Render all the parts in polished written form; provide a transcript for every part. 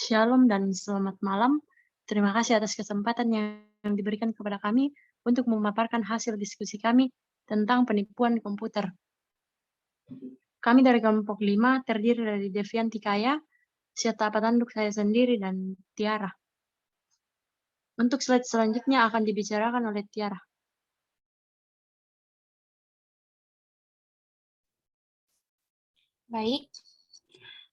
Shalom dan selamat malam. Terima kasih atas kesempatan yang diberikan kepada kami untuk memaparkan hasil diskusi kami tentang penipuan komputer. Kami dari kelompok 5 terdiri dari Devianti Kaya, serta petanduk saya sendiri dan Tiara. Untuk slide selanjutnya akan dibicarakan oleh Tiara. Baik,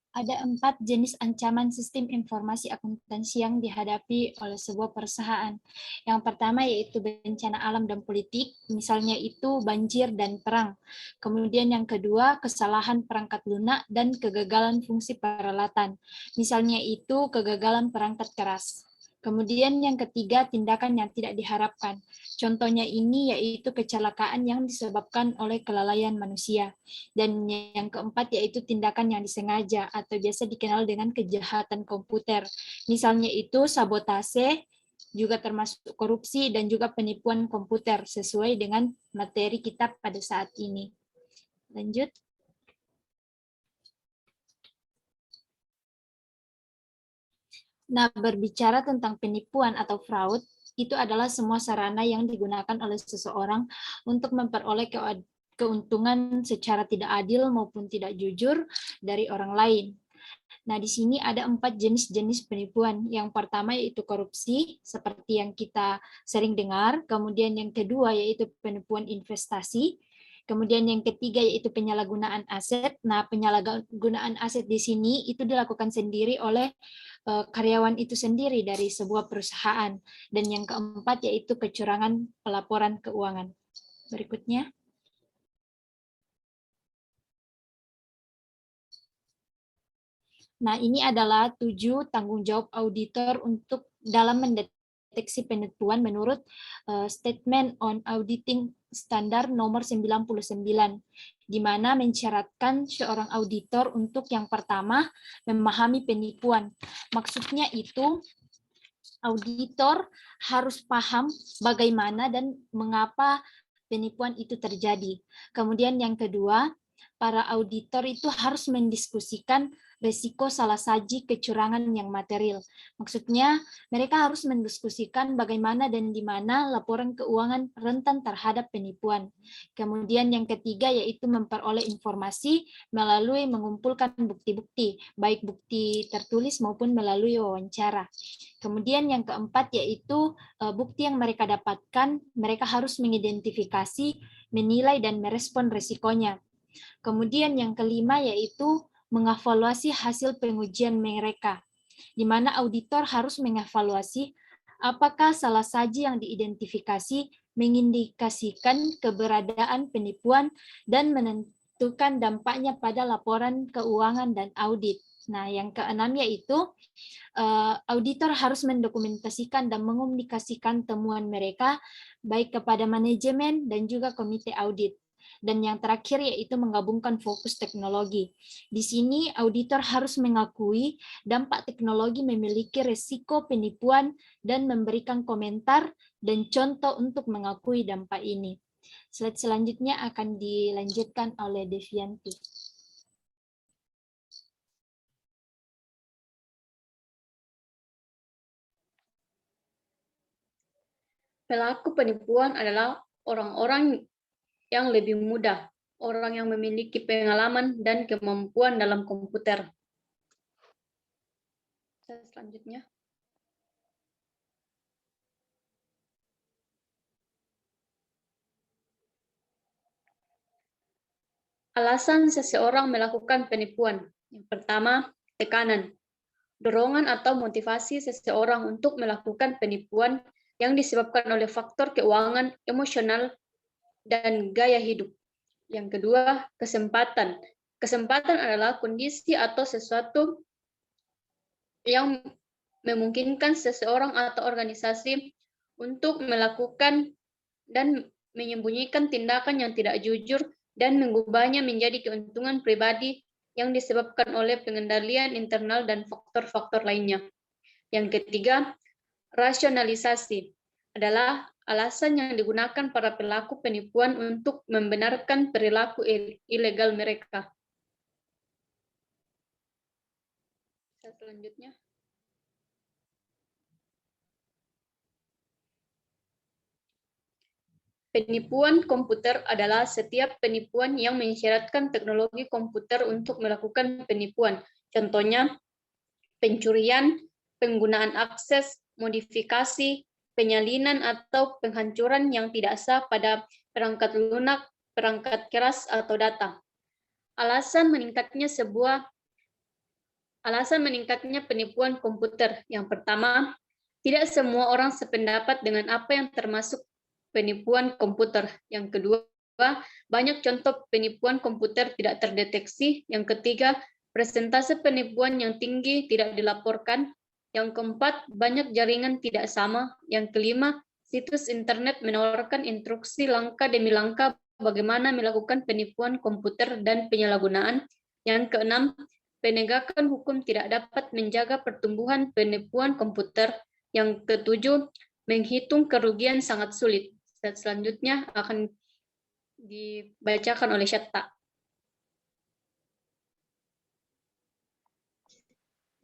ada 4 jenis ancaman sistem informasi akuntansi yang dihadapi oleh sebuah perusahaan. Yang pertama yaitu bencana alam dan politik, misalnya itu banjir dan perang. Kemudian yang kedua, kesalahan perangkat lunak dan kegagalan fungsi peralatan, misalnya itu kegagalan perangkat keras. Kemudian yang ketiga, tindakan yang tidak diharapkan. Contohnya ini yaitu kecelakaan yang disebabkan oleh kelalaian manusia. Dan yang keempat yaitu tindakan yang disengaja atau biasa dikenal dengan kejahatan komputer. Misalnya itu sabotase, juga termasuk korupsi dan juga penipuan komputer sesuai dengan materi kita pada saat ini. Lanjut. Nah, berbicara tentang penipuan atau fraud, itu adalah semua sarana yang digunakan oleh seseorang untuk memperoleh keuntungan secara tidak adil maupun tidak jujur dari orang lain. Nah, di sini ada 4 jenis-jenis penipuan. Yang pertama yaitu korupsi, seperti yang kita sering dengar. Kemudian yang kedua yaitu penipuan investasi. Kemudian yang ketiga yaitu penyalahgunaan aset. Nah, penyalahgunaan aset di sini itu dilakukan sendiri oleh karyawan itu sendiri dari sebuah perusahaan. Dan yang keempat yaitu kecurangan pelaporan keuangan. Berikutnya. Nah, ini adalah 7 tanggung jawab auditor untuk dalam mendeteksi penipuan menurut Statement on Auditing Standar nomor 99, di mana mensyaratkan seorang auditor untuk yang pertama memahami penipuan. Maksudnya itu auditor harus paham bagaimana dan mengapa penipuan itu terjadi. Kemudian yang kedua, para auditor itu harus mendiskusikan risiko salah saji kecurangan yang material. Maksudnya, mereka harus mendiskusikan bagaimana dan di mana laporan keuangan rentan terhadap penipuan. Kemudian yang ketiga yaitu memperoleh informasi melalui mengumpulkan bukti-bukti, baik bukti tertulis maupun melalui wawancara. Kemudian yang keempat yaitu bukti yang mereka dapatkan, mereka harus mengidentifikasi, menilai, dan merespon risikonya. Kemudian yang kelima yaitu mengevaluasi hasil pengujian mereka, di mana auditor harus mengevaluasi apakah salah saji yang diidentifikasi mengindikasikan keberadaan penipuan dan menentukan dampaknya pada laporan keuangan dan audit. Nah, yang keenam yaitu auditor harus mendokumentasikan dan mengomunikasikan temuan mereka baik kepada manajemen dan juga komite audit. Dan yang terakhir yaitu menggabungkan fokus teknologi. Di sini auditor harus mengakui dampak teknologi memiliki risiko penipuan dan memberikan komentar dan contoh untuk mengakui dampak ini. Slide selanjutnya akan dilanjutkan oleh Devianti. Pelaku penipuan adalah orang-orang yang lebih mudah, orang yang memiliki pengalaman dan kemampuan dalam komputer. Selanjutnya. Alasan seseorang melakukan penipuan. Yang pertama, tekanan. Dorongan atau motivasi seseorang untuk melakukan penipuan yang disebabkan oleh faktor keuangan, emosional, dan gaya hidup. Yang kedua, kesempatan. Kesempatan adalah kondisi atau sesuatu yang memungkinkan seseorang atau organisasi untuk melakukan dan menyembunyikan tindakan yang tidak jujur dan mengubahnya menjadi keuntungan pribadi yang disebabkan oleh pengendalian internal dan faktor-faktor lainnya. Yang ketiga, rasionalisasi adalah alasan yang digunakan para pelaku penipuan untuk membenarkan perilaku ilegal mereka. Selanjutnya. Penipuan komputer adalah setiap penipuan yang mensyaratkan teknologi komputer untuk melakukan penipuan. Contohnya, pencurian, penggunaan akses, modifikasi, penyalinan atau penghancuran yang tidak sah pada perangkat lunak, perangkat keras, atau data. Alasan meningkatnya penipuan komputer. Yang pertama, tidak semua orang sependapat dengan apa yang termasuk penipuan komputer. Yang kedua, banyak contoh penipuan komputer tidak terdeteksi. Yang ketiga, persentase penipuan yang tinggi tidak dilaporkan. Yang keempat, banyak jaringan tidak sama. Yang kelima, situs internet menawarkan instruksi langkah demi langkah bagaimana melakukan penipuan komputer dan penyalahgunaan. Yang keenam, penegakan hukum tidak dapat menjaga pertumbuhan penipuan komputer. Yang ketujuh, menghitung kerugian sangat sulit. Selanjutnya akan dibacakan oleh Syatta.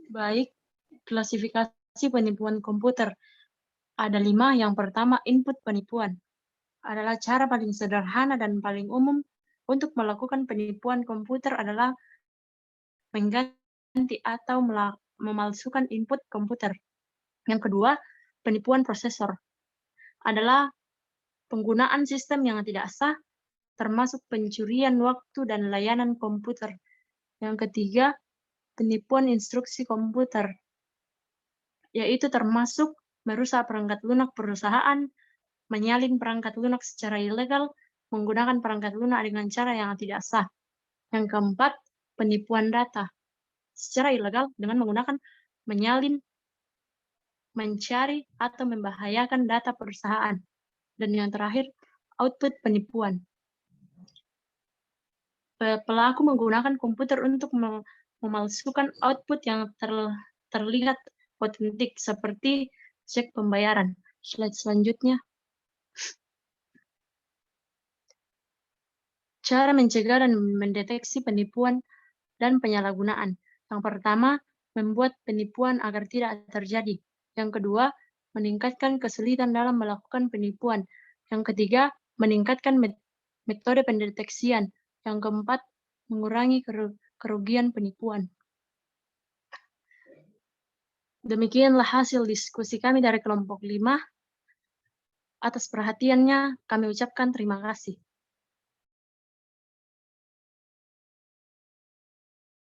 Baik, klasifikasi penipuan komputer. Ada 5. Yang pertama, input penipuan. Adalah cara paling sederhana dan paling umum untuk melakukan penipuan komputer adalah mengganti atau memalsukan input komputer. Yang kedua, penipuan prosesor. Adalah penggunaan sistem yang tidak sah, termasuk pencurian waktu dan layanan komputer. Yang ketiga, penipuan instruksi komputer, yaitu termasuk merusak perangkat lunak perusahaan, menyalin perangkat lunak secara ilegal, menggunakan perangkat lunak dengan cara yang tidak sah. Yang keempat, penipuan data secara ilegal dengan menggunakan menyalin, mencari, atau membahayakan data perusahaan. Dan yang terakhir, output penipuan. Pelaku menggunakan komputer untuk memalsukan output yang terlihat otentik, seperti cek pembayaran. Slide selanjutnya. Cara mencegah dan mendeteksi penipuan dan penyalahgunaan. Yang pertama, membuat penipuan agar tidak terjadi. Yang kedua, meningkatkan kesulitan dalam melakukan penipuan. Yang ketiga, meningkatkan metode pendeteksian. Yang keempat, mengurangi kerugian penipuan. Demikianlah hasil diskusi kami dari kelompok 5. Atas perhatiannya, kami ucapkan terima kasih.